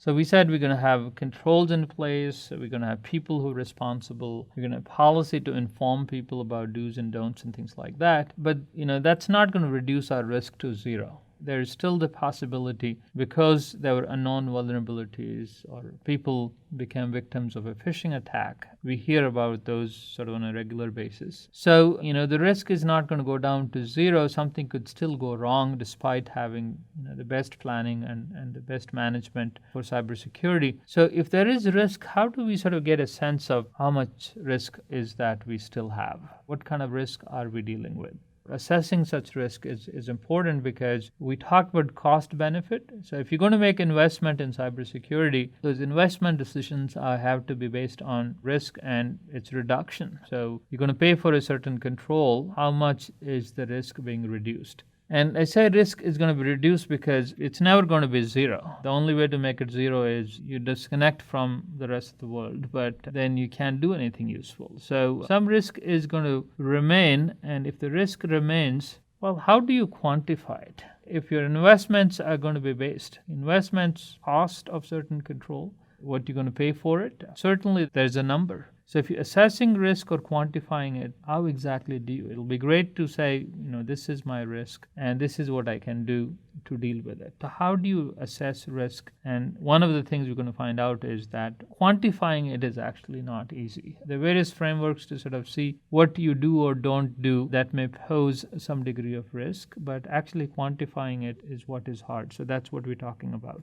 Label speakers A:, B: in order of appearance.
A: So we said we're going to have controls in place, we're going to have people who are responsible, we're going to have policy to inform people about do's and don'ts and things like that. But, that's not going to reduce our risk to zero. There is still the possibility, because there were unknown vulnerabilities or people became victims of a phishing attack. We hear about those sort of on a regular basis. So, the risk is not going to go down to zero. Something could still go wrong despite having the best planning and the best management for cybersecurity. So if there is risk, how do we sort of get a sense of how much risk is that we still have? What kind of risk are we dealing with? Assessing such risk is important because we talked about cost benefit. So if you're going to make investment in cybersecurity, those investment decisions have to be based on risk and its reduction. So you're going to pay for a certain control. How much is the risk being reduced? And I say risk is going to be reduced because it's never going to be zero. The only way to make it zero is you disconnect from the rest of the world, but then you can't do anything useful. So some risk is going to remain, and if the risk remains, well, how do you quantify it? If your investments are going to be based, investments cost of certain control, what you're going to pay for it, certainly there's a number. So if you're assessing risk or quantifying it, how exactly do you? It'll be great to say, this is my risk and this is what I can do to deal with it. So how do you assess risk? And one of the things we're going to find out is that quantifying it is actually not easy. There are various frameworks to sort of see what you do or don't do that may pose some degree of risk, but actually quantifying it is what is hard. So that's what we're talking about.